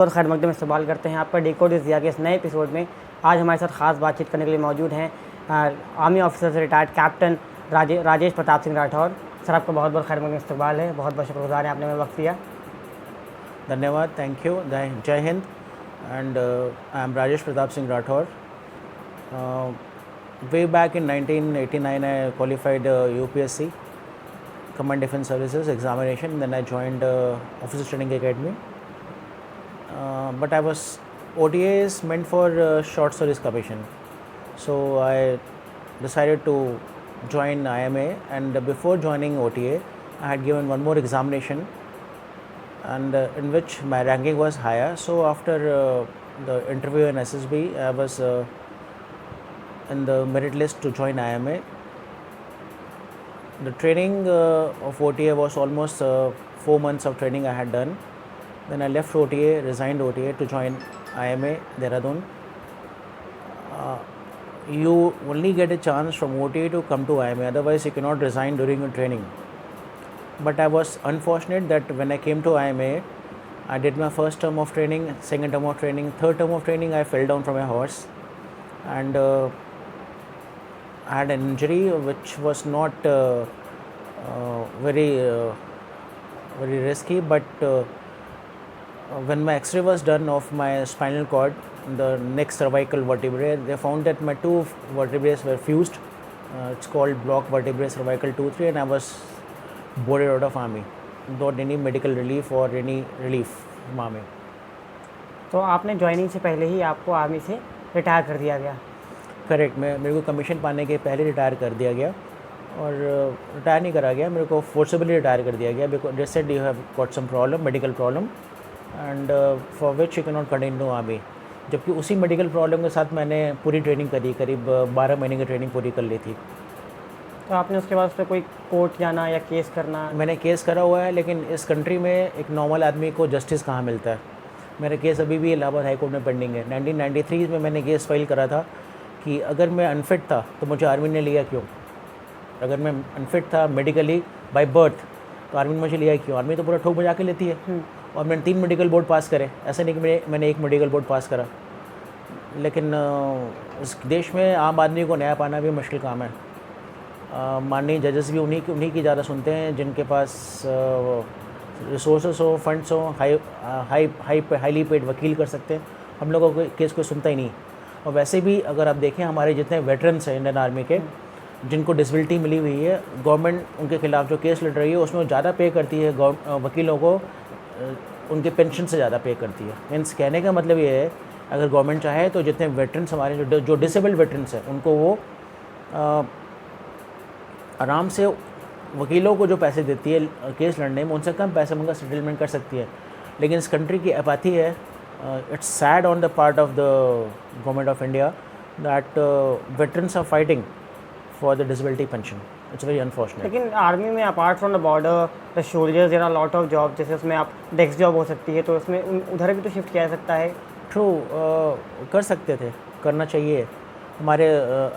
और खैर मकदम में इस्तेमाल करते हैं आपका डिकोड ज़िया के इस नए एपिसोड में। आज हमारे साथ ख़ास बातचीत करने के लिए मौजूद हैं आर्मी ऑफिसर से retired captain Rajesh Pratap Singh Rathore. Sir, आपका बहुत बहुत खैर मकदम में इस्तकबाल है, बहुत बहुत शुक्रगुजार हैं आपने हमें वक्त दिया। धन्यवाद, थैंक यू, जय Hind. And I am Rajesh Pratap Singh Rathore. Way back in 1989 I qualified UPSC Command Defence Services examination, then I joined Officer Training Academy. But I was OTA is meant for short service commission, so I decided to join IMA, and before joining OTA I had given one more examination, and in which my ranking was higher. So after the interview in SSB I was in the merit list to join IMA. The training of OTA was almost 4 months of training I had done. Then I left OTA, resigned OTA to join IMA Dehradun. You only get a chance from OTA to come to IMA, otherwise you cannot resign during your training. But I was unfortunate that when I came to IMA, I did my first term of training, second term of training, third term of training I fell down from a horse, and I had an injury which was not very risky, but when my X-ray was done of my spinal cord, the next cervical vertebrae, they found that my two vertebrae were fused. It's called block vertebrae cervical 2-3, and I was boarded out of army without any medical relief or any relief from army. तो आपने joining से पहले ही आपको army से retire कर दिया गया? Correct, मेरे को कमीशन पाने के पहले रिटायर कर दिया गया, और रिटायर नहीं करा गया, मेरे को फोर्सेबली रिटायर कर दिया गया because they said you have got some problem, medical problem, and for which you can not continue army. जबकि उसी मेडिकल प्रॉब्लम के साथ मैंने पूरी ट्रेनिंग करी, करीब 12 महीने की ट्रेनिंग पूरी कर ली थी. तो आपने उसके बाद उस पर कोई कोर्ट जाना या केस करना? मैंने केस करा हुआ है, लेकिन इस कंट्री में एक नॉर्मल आदमी को जस्टिस कहाँ मिलता है. मेरा केस अभी भी इलाहाबाद हाई कोर्ट में पेंडिंग है. 1993 में मैंने केस फाइल करा था कि अगर मैं अनफिट था तो मुझे आर्मी ने लिया क्यों. अगर मैं अनफिट था मेडिकली बाय बर्थ तो आर्मी ने मुझे लिया क्यों. आर्मी तो पूरा ठोक बजा के लेती है. और मैंने 3 मेडिकल बोर्ड पास करे, ऐसा नहीं कि मैंने एक मेडिकल बोर्ड पास करा. लेकिन इस देश में आम आदमी को न्याय पाना भी मुश्किल काम है. माननीय जजेस भी उन्हीं की ज़्यादा सुनते हैं जिनके पास रिसोर्सेस हो, फंड्स हो, हाईली पेड वकील कर सकते हैं. हम लोगों को केस कोई सुनता ही नहीं. और वैसे भी अगर आप देखें हमारे जितने वेटरन्स हैं इंडियन आर्मी के जिनको डिसेबिलिटी मिली हुई है, गवर्नमेंट उनके खिलाफ जो केस लड़ रही है उसमें ज़्यादा पे करती है वकीलों को, उनके पेंशन से ज़्यादा पे करती है. मीन्स कहने का मतलब ये है अगर गवर्नमेंट चाहे तो जितने वेटरन्स हमारे जो डिसेबल्ड वेटरन्स हैं उनको वो आराम से वकीलों को जो पैसे देती है केस लड़ने में उनसे कम पैसे उनका सेटलमेंट कर सकती है. लेकिन इस कंट्री की एपाथी है. It's sad on the part of the government of India that veterans are fighting for the disability pension. It's very unfortunate. लेकिन आर्मी में apart from the border the soldiers there are lot of job, जैसे उसमें आप desk job हो सकती है, तो उसमें उधर भी तो शिफ्ट किया जा सकता है. ट्रू, कर सकते थे, करना चाहिए. हमारे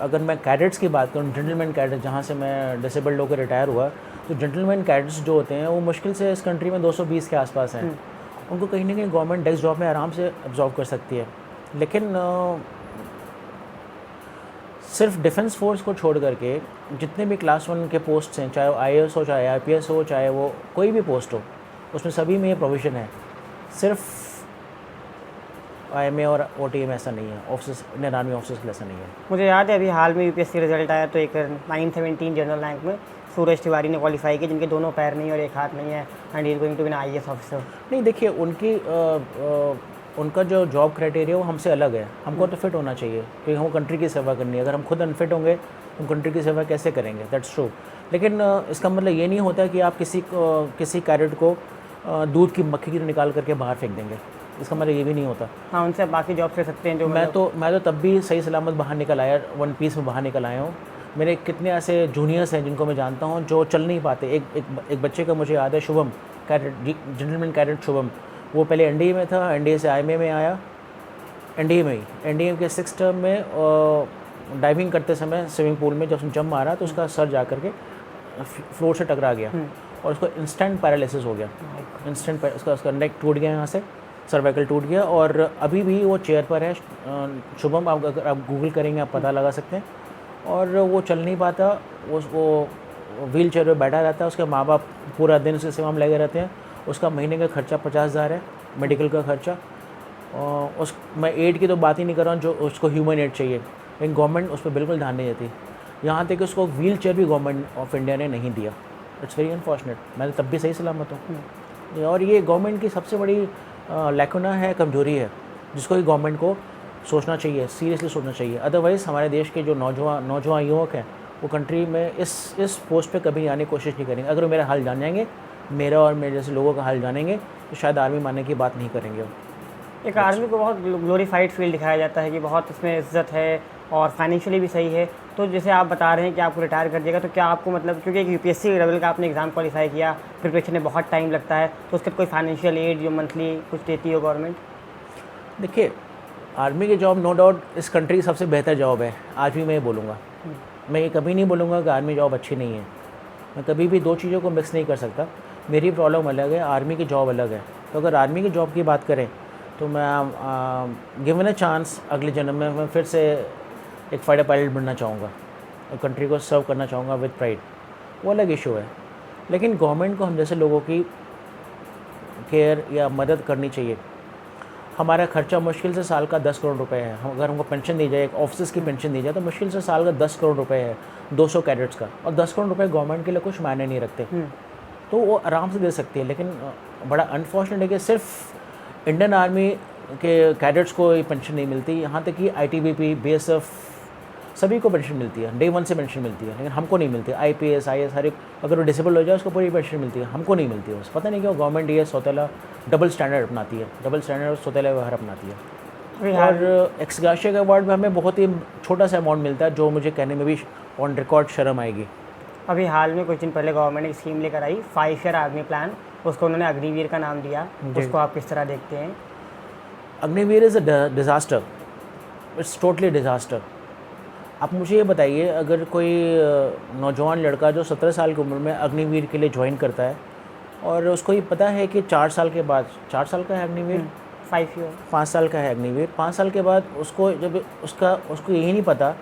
अगर मैं कैडेट्स की बात करूँ, जेंटलमैन कैडेट्स, जहाँ से मैं डिसेबल्ड होकर रिटायर हुआ, तो जेंटलमैन कैडेट्स जो होते हैं वो मुश्किल से इस कंट्री में 220 के आसपास हैं. उनको कहीं ना कहीं गवर्नमेंट डेस्क जॉब में आराम से अब्जॉर्व कर सकती है. लेकिन सिर्फ डिफेंस फोर्स को छोड़ करके जितने भी क्लास 1 के पोस्ट हैं, चाहे वो IAS हो, चाहे IPS हो, चाहे वो कोई भी पोस्ट हो, उसमें सभी में ये प्रोविज़न है. सिर्फ IMA और OTA में ऐसा नहीं है. ऑफिसर्स, इंडियन आर्मी ऑफिसर्स के लिए ऐसा नहीं है. मुझे याद है अभी हाल में UPSC रिजल्ट आया तो एक 917 जनरल रैंक में सूरज तिवारी ने क्वालिफाई किया, जिनके दोनों पैर नहीं और एक हाथ नहीं है, and he is going to be an IAS officer. नहीं, देखिए उनका जो जॉब क्राइटेरिया वो हमसे अलग है. हमको तो फिट होना चाहिए क्योंकि हमको कंट्री की सेवा करनी है. अगर हम खुद अनफिट होंगे तो कंट्री की सेवा कैसे करेंगे. That's true. लेकिन इसका मतलब ये नहीं होता कि आप किसी कैडेट को दूध की मक्खी की निकाल करके बाहर फेंक देंगे. इसका मतलब ये भी नहीं होता. हाँ, उनसे बाकी जॉब ले सकते हैं. जो मैं तो तब भी सही सलामत बाहर निकल आया, 1 पीस में बाहर निकल आया हूँ. मेरे कितने ऐसे जूनियर्स हैं जिनको मैं जानता हूँ जो चल नहीं पाते. एक बच्चे का मुझे याद है, Shubham, cadet, gentleman cadet Shubham. वो पहले NDA में था, NDA से IMA में आया. NDA में ही NDA के 6th टर्म में डाइविंग करते समय स्विमिंग पूल में जब उसने जंप मारा तो उसका सर जा करके फ्लोर से टकरा गया और उसको इंस्टेंट पैरालिसिस हो गया. उसका नेक टूट गया यहाँ से सर्वाइकल टूट गया और अभी भी वो चेयर पर है। शुभम, आप अगर आप गूगल करेंगे आप पता लगा सकते हैं। और वो चल नहीं पाता, वो व्हील चेयर पर बैठा रहता है। उसके माँ बाप पूरा दिन उसकी सेवा में लगे रहते हैं। उसका महीने का खर्चा 50,000 है, मेडिकल का खर्चा। मैं एड की तो बात ही नहीं कर रहा हूँ, जो उसको ह्यूमन एड चाहिए, लेकिन गवर्नमेंट उस पर बिल्कुल ध्यान नहीं देती। यहाँ तक कि उसको व्हील चेयर भी गवर्नमेंट ऑफ इंडिया ने नहीं दिया। It's very unfortunate. मैं तो तब भी सही सलामत हूँ। और ये गवर्नमेंट की सबसे बड़ी लैकुना है, कमजोरी है, जिसको कि गवर्नमेंट को सोचना चाहिए, सीरियसली सोचना चाहिए। अदरवाइज़ हमारे देश के जो नौजवान युवक हैं वो कंट्री में इस पोस्ट पे कभी आने की कोशिश नहीं करेंगे। अगर वो मेरा हाल जान जाएंगे, मेरा और मेरे जैसे लोगों का हाल जानेंगे, तो शायद आर्मी मानने की बात नहीं करेंगे वो। एक आर्मी को बहुत ग्लोरीफाइड फील्ड दिखाया जाता है कि बहुत इसमें इज्जत है और फाइनेंशियली भी सही है। तो जैसे आप बता रहे हैं कि आपको रिटायर कर दिएगा, तो क्या आपको मतलब, क्योंकि एक यूपीएससी लेवल का आपने एग्ज़ाम क्वालिफाई किया, प्रिपरेशन में बहुत टाइम लगता है, तो उसका कोई फाइनेंशियल एड जो मंथली कुछ देती हो गवर्नमेंट? देखिए, आर्मी की जॉब नो डाउट इस कंट्री की सबसे बेहतर जॉब है। आज भी मैं ये बोलूँगा, मैं ये कभी नहीं बोलूँगा कि आर्मी जॉब अच्छी नहीं है। मैं कभी भी दो चीज़ों को मिक्स नहीं कर सकता। मेरी प्रॉब्लम अलग है, आर्मी की जॉब अलग है। तो अगर आर्मी की जॉब की बात करें तो मैं गिवन अ चांस अगले जन्म में मैं फिर से एक फाइटर पायलट बनना चाहूँगा और कंट्री को सर्व करना चाहूँगा विद प्राइड। वो अलग इशू है। लेकिन गवर्नमेंट को हम जैसे लोगों की केयर या मदद करनी चाहिए। हमारा खर्चा मुश्किल से साल का 10 करोड़ रुपए है। अगर हमको पेंशन दी जाए, एक ऑफिसर्स की पेंशन दी जाए, तो मुश्किल से साल का 10 करोड़ रुपए है 200 कैडेट्स का। और 10 करोड़ रुपए गवर्नमेंट के लिए कुछ मायने नहीं रखते, तो वो आराम से दे सकती है। लेकिन बड़ा अनफॉर्चुनेट है कि सिर्फ इंडियन आर्मी के कैडेट्स को ये पेंशन नहीं मिलती। यहाँ तक कि ITBP, BSF सभी को पेंशन मिलती है, डे 1 से पेंशन मिलती है, लेकिन हमको नहीं मिलती। IPS, IS हर एक अगर वो डिसेबल हो जाए उसको पूरी पेंशन मिलती है, हमको नहीं मिलती है। बस पता नहीं क्यों गवर्नमेंट ये सौतेला डबल स्टैंडर्ड अपनाती है, डबल स्टैंडर्ड और सौतेला व्यवहार अपनाती है। और एक्स ग्राशिया के अवार्ड में हमें बहुत ही छोटा सा अमाउंट मिलता है, जो मुझे कहने में भी ऑन रिकॉर्ड शर्म आएगी। अभी हाल में कुछ दिन पहले गवर्नमेंट एक स्कीम लेकर आई, 5 ईयर आर्मी प्लान, उसको उन्होंने अग्निवीर का नाम दिया। उसको आप किस तरह देखते हैं? Agniveer is a disaster, it's totally disaster. आप मुझे ये बताइए, अगर कोई नौजवान लड़का जो 17 साल की उम्र में अग्निवीर के लिए ज्वाइन करता है और उसको ये पता है कि 4 साल के बाद, 4 साल का है अग्निवीर, 5 साल का है अग्निवीर, 5 साल के बाद उसको जब उसको यही नहीं पता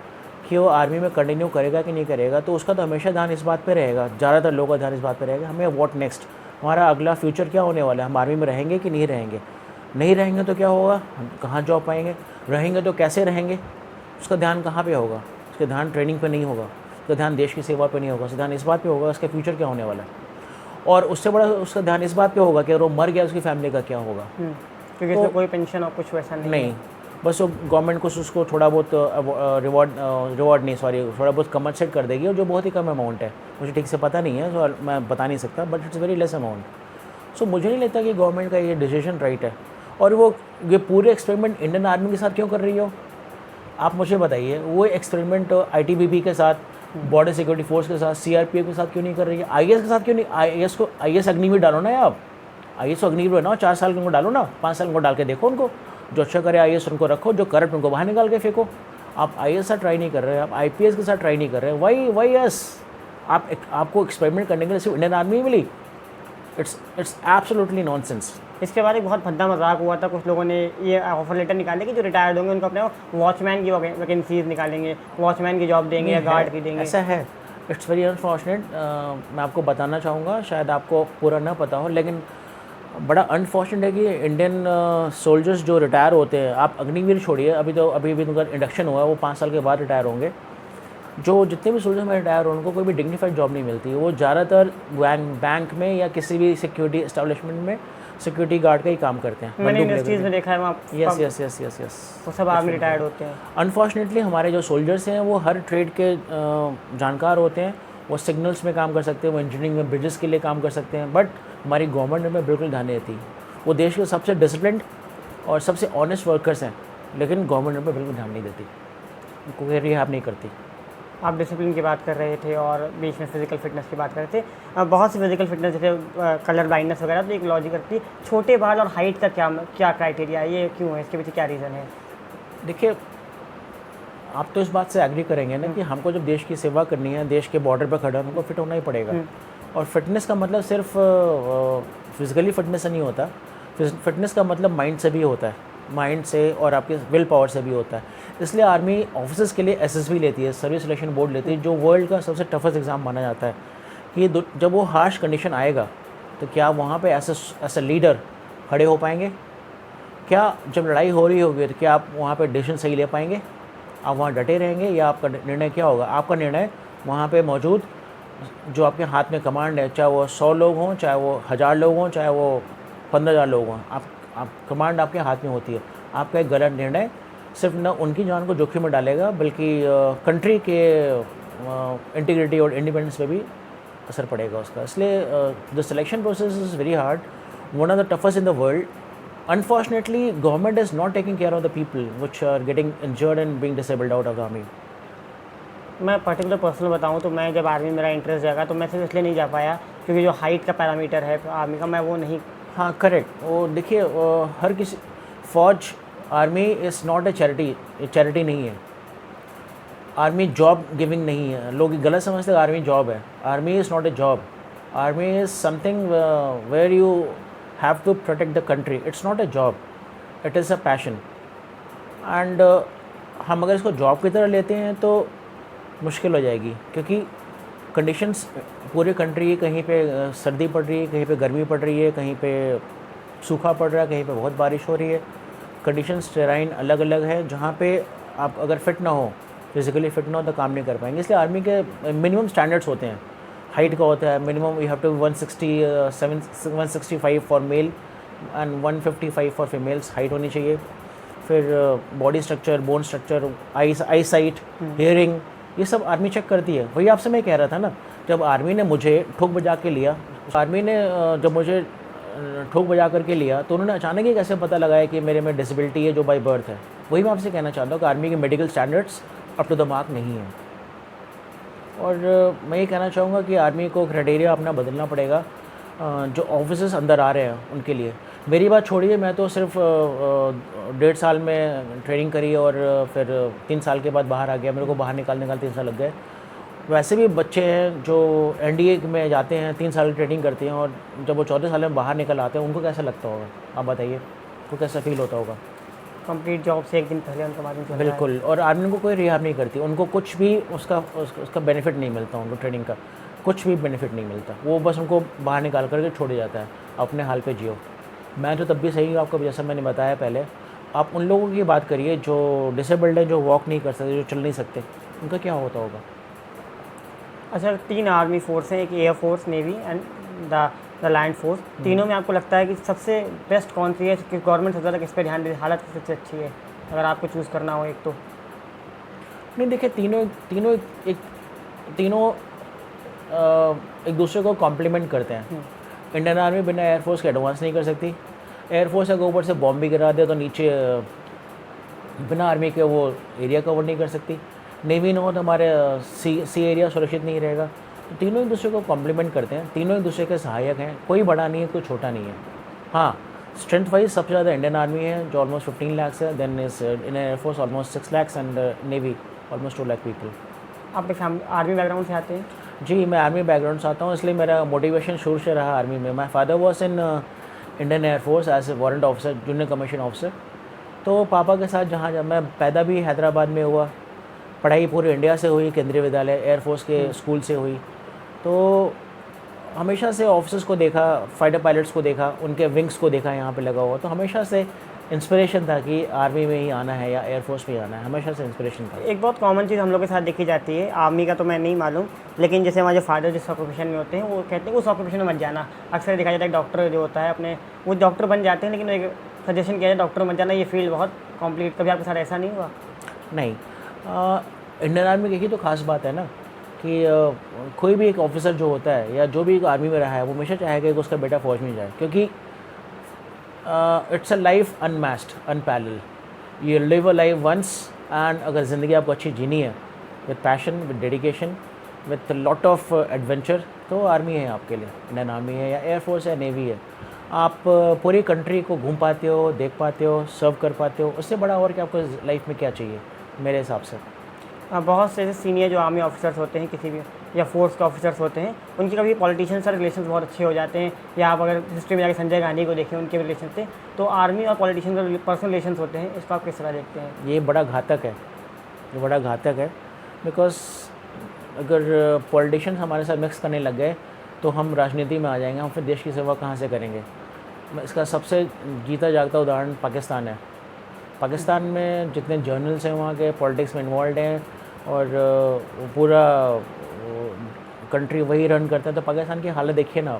कि वो आर्मी में कंटिन्यू करेगा कि नहीं करेगा, तो उसका तो हमेशा ध्यान इस बात पे रहेगा, ज़्यादातर लोगों का ध्यान इस बात पे रहेगा, हमें व्हाट नेक्स्ट, हमारा अगला फ्यूचर क्या होने वाला है, हम आर्मी में रहेंगे कि नहीं रहेंगे। नहीं रहेंगे तो क्या होगा, हम कहाँ जॉब पाएंगे, रहेंगे तो कैसे रहेंगे, उसका ध्यान कहाँ पे होगा, उसका ध्यान ट्रेनिंग पे नहीं होगा, उसका ध्यान देश की सेवा पे नहीं होगा, उसका ध्यान इस बात पे होगा उसका फ्यूचर क्या होने वाला है। और उससे बड़ा उसका ध्यान इस बात पे होगा कि अगर वो मर गया उसकी फैमिली का क्या होगा। क्योंकि इसमें कोई पेंशन और कुछ वैसा नहीं। बस वो गवर्नमेंट को उसको थोड़ा बहुत थोड़ा बहुत कम्पनसेट कर देगी, और जो बहुत ही कम अमाउंट है, मुझे ठीक से पता नहीं है, तो मैं बता नहीं सकता, but it's very less amount. So मुझे नहीं लगता कि गवर्नमेंट का ये डिसीजन राइट है। और वो ये पूरे एक्सपेरिमेंट इंडियन आर्मी के साथ क्यों कर रही हो, आप मुझे बताइए। वो एक्सपेरिमेंट ITBP के साथ, बॉर्डर सिक्योरिटी फोर्स के साथ, CRPF के साथ क्यों नहीं कर रही है, IAS के साथ क्यों नहीं? IAS अग्निवीर डालो ना आप, IAS को अग्निवीर बनाओ, 4 साल के उनको डालो ना, 5 साल उनको डाल के देखो, उनको जो अच्छा करे IAS उनको रखो, जो करप्ट उनको बाहर निकाल के फेंको। आप IAS के साथ ट्राई नहीं कर रहे, आप IPS के साथ ट्राई नहीं कर रहे, वाई यस आपको एक्सपेरिमेंट करने के लिए सिर्फ इंडियन आर्मी मिली। It's absolutely nonsense. इसके बाद एक बहुत भद्दा मजाक हुआ था, कुछ लोगों ने ये ऑफर लेटर निकाले कि जो रिटायर्ड होंगे उनको अपने वॉचमैन की वैकेंसीज निकालेंगे, वॉचमैन की जॉब देंगे या गार्ड की देंगे। ऐसा है, इट्स वेरी अनफॉर्चुनेट। मैं आपको बताना चाहूँगा, शायद आपको पूरा ना पता हो, लेकिन बड़ा अनफॉर्चुनेट है कि इंडियन सोल्जर्स जो रिटायर होते हैं, आप अग्निवीर छोड़िए, अभी उनका इंडक्शन हुआ है, वो 5 साल के बाद रिटायर होंगे। जो जितने भी सोल्जर्स में रिटायर हो उनको कोई भी डिग्निफाइड जॉब नहीं मिलती। वो ज़्यादातर बैंक में या किसी भी सिक्योरिटी एस्टेब्लिशमेंट में सिक्योरिटी गार्ड का ही काम करते हैं। मैंने इंडस्ट्रीज में देखा है वहाँ। यस वो सब आर्मी रिटायर्ड होते हैं। अनफॉर्चुनेटली हमारे जो सोल्जर्स हैं वो हर ट्रेड के जानकार होते हैं। वो सिग्नल्स में काम कर सकते हैं, वो इंजीनियरिंग में ब्रिजेस के लिए काम कर सकते हैं, बट हमारी गवर्नमेंट में बिल्कुल ध्यान नहीं देती। वो देश के सबसे डिसिप्लिन्ड और सबसे ऑनेस्ट वर्कर्स हैं, लेकिन गवर्नमेंट में बिल्कुल ध्यान नहीं देती, कोई रिहाब नहीं करती। आप डिसिप्लिन की बात कर रहे थे और बीच में फिजिकल फिटनेस की बात कर रहे थे। बहुत सी फिजिकल फिटनेस जैसे कलर ब्लाइंडनेस वगैरह, तो एक लॉजिक रखती है। छोटे बाल और हाइट का क्या क्राइटेरिया है, ये क्यों है, इसके पीछे क्या रीज़न है? देखिए, आप तो इस बात से एग्री करेंगे ना कि हमको जब देश की सेवा करनी है, देश के बॉर्डर पर खड़ा हमको फिट होना ही पड़ेगा। और फिटनेस का मतलब सिर्फ फिजिकली फिटनेस नहीं होता, फिटनेस का मतलब माइंड से भी होता है, माइंड से और आपके विल पावर से भी होता है। इसलिए आर्मी ऑफिसर्स के लिए एसएसबी लेती है, सर्विस सिलेक्शन बोर्ड लेती है, जो वर्ल्ड का सबसे टफेस्ट एग्ज़ाम माना जाता है कि जब वो हार्श कंडीशन आएगा तो क्या वहाँ पे एज अ लीडर खड़े हो पाएंगे? क्या जब लड़ाई हो रही होगी तो क्या आप वहाँ पे डिसीजन सही ले पाएंगे? आप वहाँ डटे रहेंगे या आपका निर्णय क्या होगा? आपका निर्णय वहाँ पे मौजूद जो आपके हाथ में कमांड है, चाहे वो 100 लोग हों, चाहे वो 1000 लोग हों, चाहे वो 15,000 लोग हों, आप कमांड आपके हाथ में होती है। आपका एक गलत निर्णय सिर्फ न उनकी जान को जोखिम में डालेगा बल्कि कंट्री के इंटीग्रिटी और इंडिपेंडेंस पे भी असर पड़ेगा उसका। इसलिए the selection process is very hard, one of the toughest in the world. Unfortunately government is not taking care of the people which are getting injured and being disabled out of the army. मैं particular personal बताऊँ तो मैं जब army मेरा interest जागा तो मैं सिर्फ इसलिए नहीं जा पाया क्योंकि जो हाइट का पैरामीटर है आर्मी का, मैं वो नहीं। हाँ करेक्ट। वो देखिए हर किसी फ़ौज, army is not A charity नहीं है। आर्मी जॉब गिविंग नहीं है। लोग गलत समझते हैं आर्मी जॉब है। Army is not a job. Army is something where you have to protect the country. It's not a job, it is a passion. And हम अगर इसको जॉब की तरह लेते हैं तो मुश्किल हो जाएगी क्योंकि कंडीशंस पूरे कंट्री, कहीं पे सर्दी पड़ रही है, कहीं पे गर्मी पड़ रही है, कहीं पे सूखा पड़ रहा है, कहीं पे बहुत बारिश हो रही है। कंडीशंस टेराइन अलग अलग है जहाँ पे आप अगर फिट ना हो, फिजिकली फिट ना हो तो काम नहीं कर पाएंगे। इसलिए आर्मी के मिनिमम स्टैंडर्ड्स होते हैं। हाइट का होता है minimum, you have to 165 for male and 155 for females height होनी चाहिए। फिर body structure, bone structure, eye sight, hearing, ये सब आर्मी चेक करती है। वही आपसे मैं कह रहा था ना, जब आर्मी ने मुझे ठोक बजा के लिया, आर्मी ने जब मुझे ठोक बजा करके लिया तो उन्होंने अचानक ही कैसे पता लगाया कि मेरे में डिसेबिलिटी है जो बाय बर्थ है। वही मैं आपसे कहना चाहता हूँ कि आर्मी के medical standards up to the mark नहीं है। और मैं ये कहना चाहूँगा कि आर्मी को क्राइटेरिया अपना बदलना पड़ेगा। जो ऑफिसर्स अंदर आ रहे हैं उनके लिए, मेरी बात छोड़िए, मैं तो सिर्फ 1.5 साल में ट्रेनिंग करी और फिर 3 साल के बाद बाहर आ गया। मेरे को बाहर निकालने 3 साल लग गए। वैसे भी बच्चे हैं जो एनडीए में जाते हैं, 3 साल की ट्रेनिंग करते हैं और जब वो 14 साल में बाहर निकल आते हैं, उनको कैसा लगता होगा? आप बताइए, उनको कैसा फील होता होगा? कंप्लीट जॉब से एक दिन पहले उनका मालूम चल रहा है। बिल्कुल। और आर्मी को कोई रिहाब नहीं करती, उनको कुछ भी उसका बेनिफिट नहीं मिलता। उनको ट्रेनिंग का कुछ भी बेनिफिट नहीं मिलता। वो बस उनको बाहर निकाल करके छोड़ जाता है, अपने हाल पे जियो। मैं तो तब भी सही हूँ आपको, जैसा मैंने बताया पहले। आप उन लोगों की बात करिए जो डिसेबल्ड है, जो वॉक नहीं कर सकते, जो चल नहीं सकते, उनका क्या होता होगा? अच्छा, 3 आर्मी फोर्स हैं, एक air force, navy and the land force. तीनों में आपको लगता है कि सबसे बेस्ट कौन सी है कि गवर्नमेंट सबसे ज़्यादा किस पे ध्यान दे, हालत सबसे अच्छी है अगर आपको चूज़ करना हो एक तो? नहीं देखिए, तीनों एक दूसरे को कॉम्प्लीमेंट करते हैं। इंडियन आर्मी बिना एयरफोर्स के एडवांस नहीं कर सकती। एयरफोर्स अगर ऊपर से बॉम्ब भी गिरा दे तो नीचे बिना आर्मी के वो एरिया कवर नहीं कर सकती। नेवी न हो तो हमारे सी एरिया सुरक्षित नहीं रहेगा। तो तीनों एक दूसरे को कॉम्प्लीमेंट करते हैं, तीनों एक दूसरे के सहायक हैं। कोई बड़ा नहीं है, कोई छोटा नहीं है। हाँ, स्ट्रेंथ वाइज सबसे ज़्यादा इंडियन आर्मी है जो ऑलमोस्ट 15 लाख है। Then is Indian air force almost 6 lakh and navy almost 2 lakh people. आप एक आर्मी बैकग्राउंड से आते हैं? जी, मैं आर्मी बैकग्राउंड से आता हूँ, इसलिए मेरा मोटिवेशन शुरू से रहा आर्मी में। My father was in Indian air force as a warrant officer, junior commission officer. तो पापा के साथ जहाँ जब मैं पैदा भी हैदराबाद में हुआ, पढ़ाई पूरे इंडिया से हुई, केंद्रीय विद्यालय एयरफोर्स के स्कूल से हुई। तो हमेशा से ऑफिसर्स को देखा, फाइटर पायलट्स को देखा, उनके विंग्स को देखा यहाँ पे लगा हुआ। तो हमेशा से इंस्पिरेशन था कि आर्मी में ही आना है या एयरफोर्स में ही आना है, हमेशा से इंस्पिरेशन था। एक बहुत कॉमन चीज़ हम लोग के साथ देखी जाती है, आर्मी का तो मैं नहीं मालूम, लेकिन जैसे हमारे फादर जिस ऑक्यूपेशन में होते हैं वो कहते हैं उस ऑक्यूपेशन में मत जाना। अक्सर देखा जाता है डॉक्टर जो होता है अपने वो डॉक्टर बन जाते हैं, लेकिन एक सजेशन किया जाए डॉक्टर मत जाना, ये फील्ड बहुत कॉम्प्लिकेट। कभी आपके साथ ऐसा नहीं हुआ? नहीं, इंडियन आर्मी की यही तो खास बात है ना कि कोई भी एक ऑफिसर जो होता है या जो भी एक आर्मी में रहा है वो हमेशा चाहेगा कि उसका बेटा फौज में जाए, क्योंकि it's a life unmatched, unparallel. You live a life once, and अगर ज़िंदगी आपको अच्छी जीनी है with passion, with dedication, with lot of adventure, तो आर्मी है आपके लिए। इंडियन आर्मी है या एयरफोर्स है, नेवी है। आप पूरी कंट्री को घूम पाते हो, देख पाते हो, सर्व कर पाते हो। उससे बड़ा और क्या आपको लाइफ में क्या चाहिए मेरे हिसाब से? बहुत से ऐसे सीनियर जो आर्मी ऑफिसर्स होते हैं किसी भी या फोर्स के ऑफिसर्स होते हैं, उनके कभी पॉलिटिशियन से रिलेशन बहुत अच्छे हो जाते हैं, या आप अगर हिस्ट्री में जाकर संजय गांधी को देखें उनके रिलेशन से, तो आर्मी और पॉलिटिशियन का पर्सनल रिलेशन होते हैं, इसको आप किस तरह देखते हैं? ये बड़ा घातक है, ये बड़ा घातक है, बिकॉज अगर पॉलिटिशियंस हमारे साथ मिक्स करने लग गए तो हम राजनीति में आ जाएंगे, हम फिर देश की सेवा कहाँ से करेंगे। इसका सबसे जीता जागता उदाहरण पाकिस्तान है। पाकिस्तान में जितने जर्नल्स हैं वहाँ के पॉलिटिक्स में इन्वॉल्व हैं और वो पूरा कंट्री वही रन करता है, तो पाकिस्तान की हालत देखिए ना।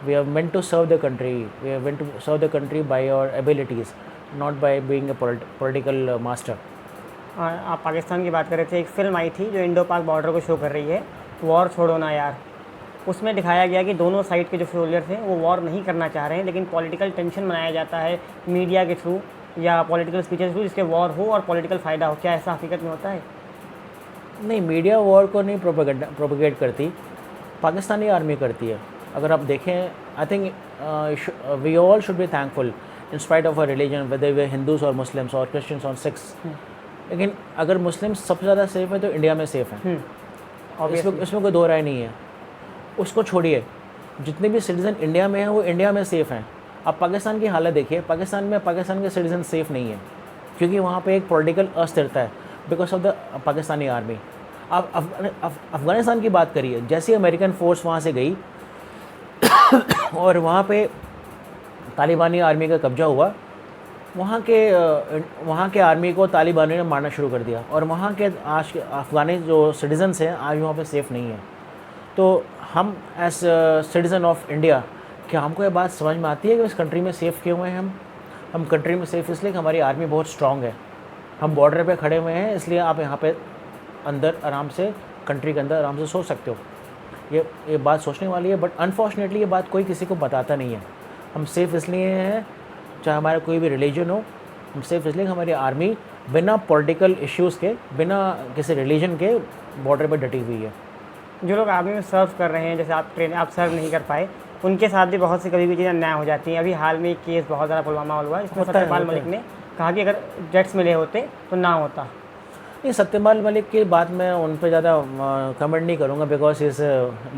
We are meant to serve the country, we are meant to serve the country by our abilities, not by being a political master. आप पाकिस्तान की बात कर रहे थे, एक फ़िल्म आई थी जो इंडो पाक बॉर्डर को शो कर रही है, वॉर छोड़ो ना यार। उसमें दिखाया गया कि दोनों साइड के जो सोल्जर्स हैं वो वॉर नहीं करना चाह रहे हैं, लेकिन पॉलिटिकल टेंशन बनाया जाता है मीडिया के थ्रू या पॉलिटिकल स्पीचेस के थ्रू, जिसके वॉर हो और पॉलिटिकल फ़ायदा हो। क्या ऐसा हकीकत में होता है? नहीं, मीडिया वॉर को नहीं प्रोपेगेट करती, पाकिस्तानी आर्मी करती है। अगर आप देखें, I think we all should be thankful in spite of a religion, whether we Hindus और मुस्लिम्स और क्रिश्चियंस और सिख्स। लेकिन अगर मुस्लिम्स सबसे ज़्यादा सेफ़ है तो इंडिया में सेफ़ हैं, इसमें कोई दो राय नहीं है। उसको छोड़िए, जितने भी सिटीज़न इंडिया में हैं वो इंडिया में सेफ़ हैं। अब पाकिस्तान की हालत देखिए, पाकिस्तान के सिटीज़न सेफ़ नहीं है, क्योंकि वहाँ पे एक पॉलिटिकल अस्थिरता है because of the Pakistani army. आप अफ़गानिस्तान की बात करिए, जैसे अमेरिकन फ़ोर्स वहाँ से गई और वहाँ पे तालिबानी आर्मी का कब्जा हुआ, वहाँ के आर्मी को तालिबानी ने मारना शुरू कर दिया और वहाँ के आज के अफ़गानी जो सिटीज़न्स हैं आज वहाँ पे सेफ़ नहीं है। तो हम एज सिटीज़न ऑफ इंडिया, क्या हमको ये बात समझ में आती है कि इस कंट्री में सेफ़ क्यों हैं हम कंट्री में सेफ़ इसलिए कि हमारी आर्मी बहुत स्ट्रॉन्ग है, हम बॉर्डर पे खड़े हुए हैं, इसलिए आप यहाँ पे अंदर आराम से कंट्री के अंदर आराम से सोच सकते हो। ये बात सोचने वाली है, बट अनफॉर्चुनेटली ये बात कोई किसी को बताता नहीं है। हम सेफ़ इसलिए हैं, चाहे हमारा कोई भी रिलीजन हो, हम सेफ़ इसलिए कि हमारी आर्मी बिना पॉलिटिकल इश्यूज़ के, बिना किसी रिलीजन के बॉर्डर पर डटी हुई है। जो लोग आर्मी में सर्व कर रहे हैं, जैसे आप सर्व नहीं कर पाए, उनके साथ भी बहुत सी कभी भी चीज़ें अन्याय हो जाती हैं। अभी हाल में एक केस बहुत ज़्यादा पुलवामा हुआ, इसमें सत्यपाल मलिक ने कहा कि अगर जेट्स मिले होते तो ना होता। नहीं, सत्यपाल मलिक की बात मैं उन पर ज़्यादा कमेंट नहीं करूँगा, because is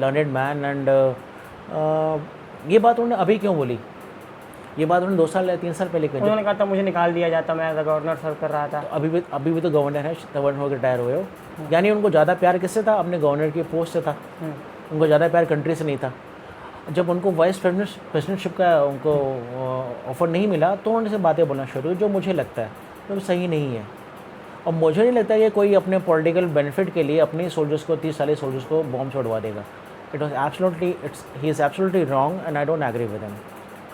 learned man and ये बात उन्होंने अभी क्यों बोली? ये बात उन्होंने 2 साल या 3 साल पहले कही। उन्होंने कहा था मुझे निकाल दिया जाता, मैं एज अ गवर्नर सर्व कर रहा था। तो अभी भी तो गवर्नर है, गवर्नर होकर रिटायर हुए हो, यानी उनको ज़्यादा प्यार किससे था? अपने गवर्नर की पोस्ट से था। उनको ज़्यादा प्यार कंट्री से नहीं था। जब उनको वाइस प्रेसिडेंटशिप का उनको ऑफ़र नहीं मिला तो उन्होंने से बातें बोलना शुरू, जो मुझे लगता है तो सही नहीं है। और मुझे नहीं लगता कि कोई अपने पॉलिटिकल बेनिफिट के लिए अपने सोल्जर्स को 30-40 सोल्जर्स को बॉम्ब छोड़वा देगा। He is absolutely wrong and I don't agree with him.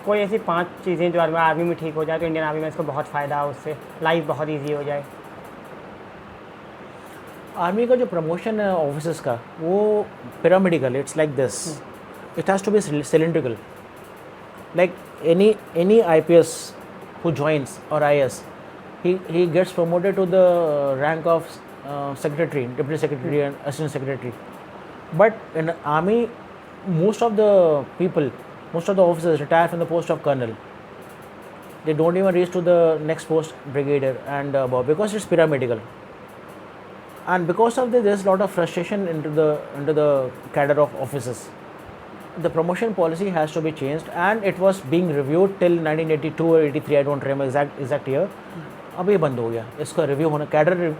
कोई ऐसी 5 चीज़ें जो आर्मी में ठीक हो जाए तो इंडियन आर्मी में इसको बहुत फ़ायदा हो, उससे लाइफ बहुत ईजी हो जाए। आर्मी का जो प्रमोशन है ऑफिसर्स का, वो pyramidical, it's like this, it has to be cylindrical, like any IPS who joins or IS, he gets promoted to the rank of secretary, deputy secretary and assistant secretary. But in army, most of the officers retire from the post of colonel. They don't even reach to the next post, brigadier and above, because it's pyramidal. And because of this, there's a lot of frustration into the cadre of officers. The promotion policy has to be changed, and it was being reviewed till 1982 or 83, I don't remember exact year. अब ये बंद हो गया, इसका review होना,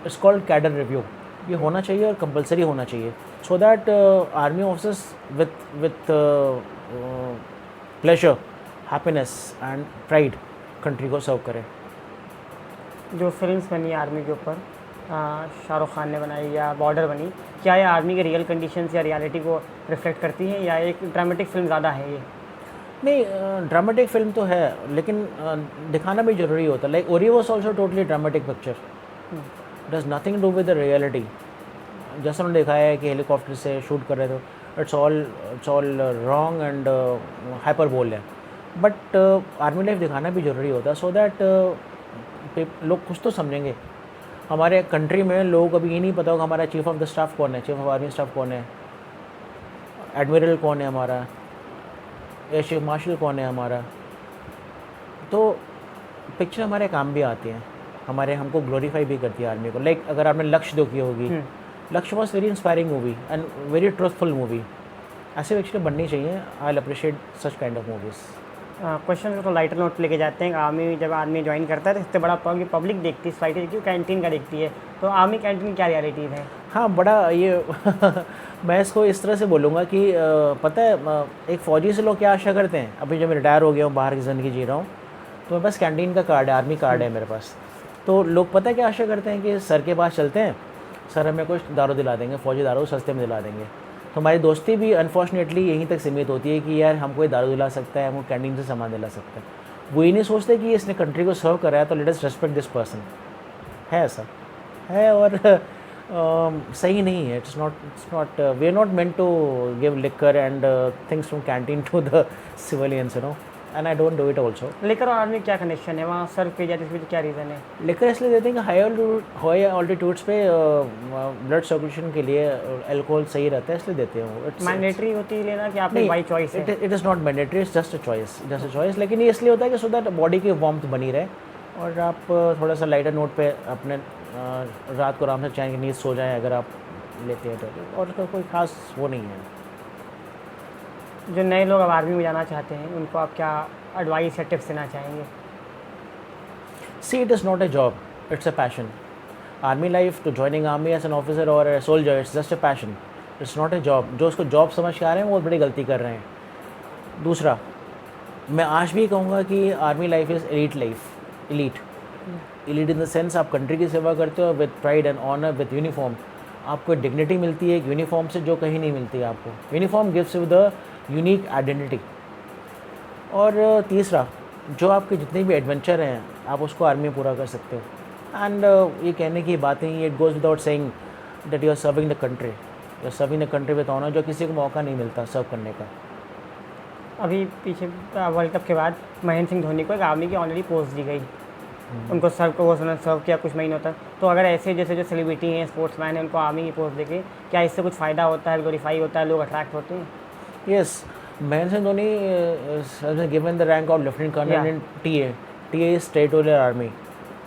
it's called cadre review, ये होना चाहिए और कंपलसरी होना चाहिए, so that army officers with pleasure, happiness and pride country को सर्व करें। जो फिल्म्स बनी आर्मी के ऊपर, शाहरुख खान ने बनाई या बॉर्डर बनी, क्या ये आर्मी के रियल कंडीशंस या रियलिटी को रिफ्लेक्ट करती हैं, या एक ड्रामेटिक फिल्म ज़्यादा है ये? नहीं, ड्रामेटिक फिल्म तो है, लेकिन दिखाना भी ज़रूरी होता है। Like Uri was also totally dramatic picture, does nothing to with the reality. जैसा उन्होंने दिखाया है कि हेलीकॉप्टर से शूट कर रहे थे, it's all wrong and hyper बोल है। बट आर्मी लाइफ दिखाना भी ज़रूरी होता है, सो दैट लोग कुछ तो समझेंगे। हमारे कंट्री में लोगों को अभी ये नहीं पता होगा हमारा चीफ ऑफ द स्टाफ कौन है, चीफ ऑफ आर्मी स्टाफ कौन है, एडमिरल कौन है हमारा, एयर चीफ मार्शल कौन है हमारा। तो पिक्चर हमारे काम भी आती हैं, हमको ग्लोरीफाई भी करती है आर्मी को। लाइक अगर आपने लक्ष्य 2 की होगी, लक्ष्य was very inspiring movie and very truthful movie. ऐसे एक्चुअली बननी चाहिए। I appreciate such kind of movies. Question को तो लाइटर नोट लेके जाते हैं। आर्मी जब आदमी ज्वाइन करता है तो सबसे बड़ा प्रॉब्लम पब्लिक देखती है, सोसाइटी देखती है, कैंटीन का देखती है। तो आर्मी कैंटीन क्या रियलिटीज़ है? हाँ, बड़ा ये मैं इसको इस तरह से बोलूँगा कि पता है एक फ़ौजी से लोग क्या आशा करते हैं। अभी जब मैं रिटायर हो गया हूँ, बाहर की ज़िंदगी जी रहा हूँ, तो मेरे पास कैंटीन का कार्ड है, आर्मी कार्ड है मेरे पास। तो लोग पता है क्या आशा करते हैं कि सर के पास चलते हैं, सर हमें कुछ दारू दिला देंगे, फ़ौजी दारू सस्ते में दिला देंगे। तो हमारी दोस्ती भी अनफॉर्चुनेटली यहीं तक सीमित होती है कि यार हमको ये दारू दिला सकता है, हमको कैंटीन से सामान दिला सकता है। वो ये नहीं सोचते कि इसने कंट्री को सर्व करा है, तो let us respect this person. है ऐसा है, और सही नहीं है। It's not we are not meant to give liquor and things from canteen to the civilians, you know, and I don't do it also. लेकर और आर्मी क्या कनेक्शन है? वहाँ सर्व किया जाए, इसमें क्या रीज़न है? लिकर इसलिए देते हैं कि हाई ऑल्टीट्यूड्स पे ब्लड सर्कुलेशन के लिए अल्कोहल सही रहता है, इसलिए देते हैं वो। मैंडेटरी होती है लेना कि आपकी बाई चॉइस है? It is not mandatory, it's just a choice. लेकिन ये इसलिए होता है कि सो दैट बॉडी की वार्मथ बनी रहे और आप थोड़ा सा लाइटर नोट पे अपने रात को आराम से चैन की नींद सो जाएं अगर आप लेते हैं तो। और उसका कोई खास वो नहीं है। जो नए लोग अब आर्मी में जाना चाहते हैं उनको आप क्या एडवाइस या टिप्स देना चाहेंगे? See, it is not a job, it's a passion. Army life, to joining army as an officer or a soldier, it's just a passion. It's not a job. जो उसको जॉब समझ के आ रहे हैं वो बड़ी गलती कर रहे हैं। दूसरा, मैं आज भी कहूँगा कि army life is elite life. Elite in the sense आप कंट्री की सेवा करते हो with pride and honour, with uniform. आपको डिग्निटी मिलती है यूनिफॉर्म से जो कहीं नहीं मिलती है आपको। Uniform gives you the unique identity. और तीसरा, जो आपके जितने भी एडवेंचर हैं आप उसको आर्मी में पूरा कर सकते हो। एंड ये कहने की बातें ही, it goes without saying that you are serving the country, you are serving the country with honour, जो किसी को मौका नहीं मिलता सर्व करने का। अभी पीछे वर्ल्ड कप के बाद महेंद्र सिंह धोनी को एक आर्मी की ऑनरी पोस्ट दी गई। उनको सर्व किया कुछ महीनों तक। तो अगर ऐसे जैसे जो सेलिब्रिटी हैं, स्पोर्ट्समैन हैं, उनको आर्मी की पोस्ट देके क्या इससे कुछ फ़ायदा होता है, ग्लोरीफाई होता है, लोग अट्रैक्ट होते हैं? Yes, Mahendra Singh Dhoni has given the rank of Lieutenant Colonel in TA. TA is Territorial Army.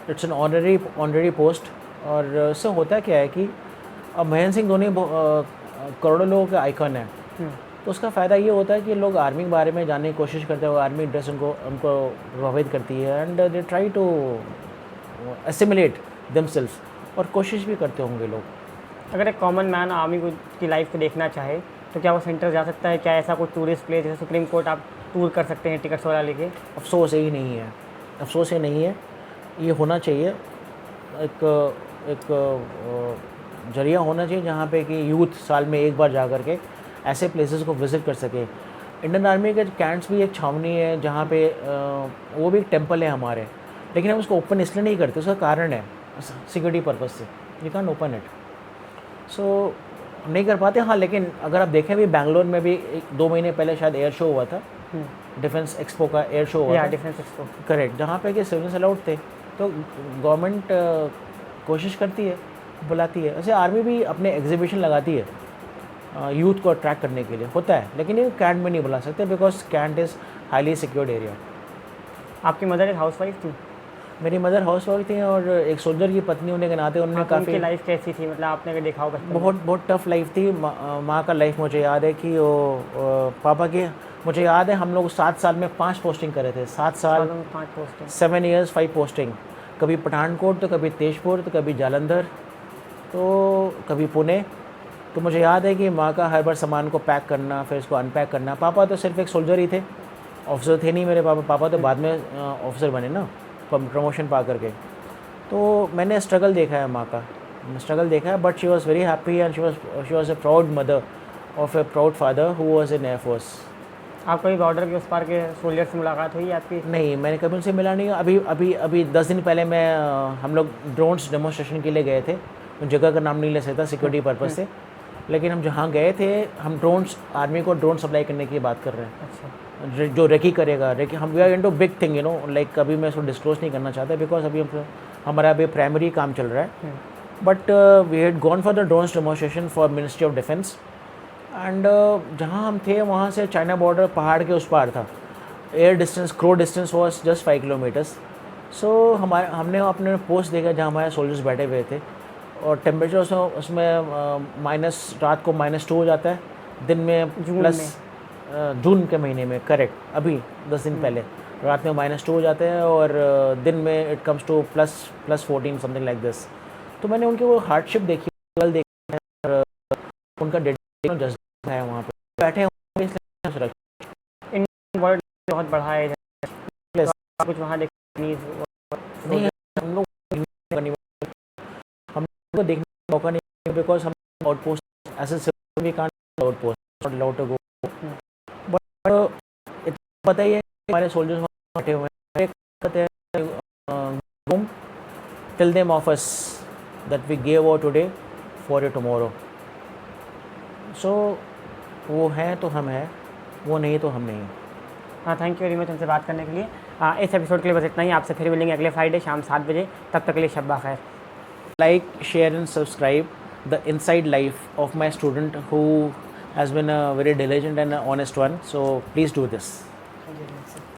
It's an honorary post। और इससे होता क्या है कि अब महेंद्र सिंह धोनी करोड़ों लोगों के आइकन है, तो उसका फ़ायदा ये होता है कि लोग आर्मी के बारे में जानने की कोशिश करते हैं। आर्मी ड्रेस उनको प्रभावित करती है and they try to assimilate themselves, और कोशिश भी करते होंगे लोग। अगर एक कॉमन मैन आर्मी की लाइफ को देखना चाहे तो क्या वो सेंटर जा सकता है? क्या ऐसा कोई टूरिस्ट प्लेस जैसे सुप्रीम कोर्ट आप टूर कर सकते हैं टिकट्स वाला लेके? अफसोस यही नहीं है, अफसोस ये नहीं है। ये होना चाहिए, एक जरिया होना चाहिए जहाँ पे कि यूथ साल में एक बार जा कर के ऐसे प्लेसेस को विज़िट कर सके। इंडियन आर्मी के कैंट्स भी एक छावनी है जहाँ पे वो भी एक टेम्पल है हमारे, लेकिन हम उसको ओपन इसलिए नहीं करते, उसका कारण है सिक्योरिटी पर्पज़ से। यू कैन ओपन इट, सो नहीं कर पाते। हाँ, लेकिन अगर आप देखें भी बेंगलोर में भी 2 महीने पहले शायद एयर शो हुआ था, डिफेंस एक्सपो का एयर शो हुआ था। डिफेंस एक्सपो, करेक्ट, जहाँ पे कि सिविलियंस अलाउड थे। तो गवर्नमेंट कोशिश करती है, बुलाती है। ऐसे आर्मी भी अपने एग्जीबिशन लगाती है यूथ को अट्रैक्ट करने के लिए, होता है, लेकिन ये कैंट में नहीं बुला सकते because cantt is highly secured area. आपकी मदर एक हाउसवाइफ थी? मेरी मदर हाउस वाइफ थी और एक सोल्जर की पत्नी होने के नाते उन्होंने काफ़ी लाइफ कैसी थी, मतलब आपने अगर देखा हो बचपन में? बहुत टफ लाइफ थी। माँ का लाइफ मुझे याद है कि वो पापा के, मुझे याद है हम लोग 7 साल में 5 पोस्टिंग करे थे। 7 साल में 5 पोस्टिंग, 7 years 5 पोस्टिंग। कभी पठानकोट, तो कभी तेजपुर, तो कभी जालंधर, तो कभी पुणे। तो मुझे याद है कि माँ का हर बार सामान को पैक करना, फिर इसको अनपैक करना। पापा तो सिर्फ एक सोल्जर ही थे, ऑफिसर थे नहीं मेरे पापा। पापा तो बाद में ऑफिसर बने ना, प्रमोशन पा करके। तो मैंने स्ट्रगल देखा है माँ का, स्ट्रगल देखा है, but she was very happy and she was A proud mother of A proud father who was in air force. आप कभी बॉर्डर के उस पार के सोल्जर से मुलाकात हुई आपकी? नहीं, मैंने कभी उनसे मिला नहीं। अभी 10 दिन पहले हम लोग ड्रोन्स डेमोस्ट्रेशन के लिए गए थे। उन जगह का नाम नहीं ले सकता सिक्योरिटी पर्पज़ से, लेकिन हम जहाँ गए थे, हम ड्रोन्स, आर्मी को ड्रोन सप्लाई करने की बात कर रहे हैं। अच्छा, जो रेकी करेगा, रेकी हम we are into big thing, you know, like कभी मैं इसको डिस्क्लोज नहीं करना चाहता बिकॉज अभी हमारा अभी प्राइमरी काम चल रहा है। But we had gone for the drones demonstration for ministry of defence and जहाँ हम थे वहाँ से चाइना बॉर्डर पहाड़ के उस पार था। Air distance, crow distance was just 5 kilometers. So हमने अपने पोस्ट देखा जहाँ हमारे सोल्जर्स बैठे हुए थे, और टेम्परेचर उसमें माइनस, रात को -2 हो जाता है, दिन में जून प्लस जून के महीने में, करेक्ट, अभी 10 दिन पहले रात में -2 हो जाते हैं और दिन में it comes to +14 something like this. तो मैंने उनकी वो हार्डशिप देखी, स्ट्रगल देखी और उनका डेडिकेशन जज्बा है वहाँ पे बैठे हैं, इसलिए सुरक्षित इंडियन वर्ल्ड बहुत बड़ा है, प्लेस तो कुछ वहाँ नहीं है। हम लोग को देखने का मौका नहीं, बिकॉज हम आउटपोस्ट ऐसे we can't outpost not allowed to go, but पता ही है हमारे सोल्जर्स बैठे हुए हैं, कहते हैं tell them of us that we give our today for your tomorrow. So वो हैं तो हम हैं, वो नहीं तो हम नहीं। हाँ, थैंक यू वेरी मच हमसे बात करने के लिए। इस एपिसोड के लिए बस इतना ही। आपसे फिर मिलेंगे अगले फ्राइडे शाम 7 बजे। तब तक के लिए शब्बा खैर। Like, share and subscribe the inside life of my student who has been a very diligent and honest one. So please do this.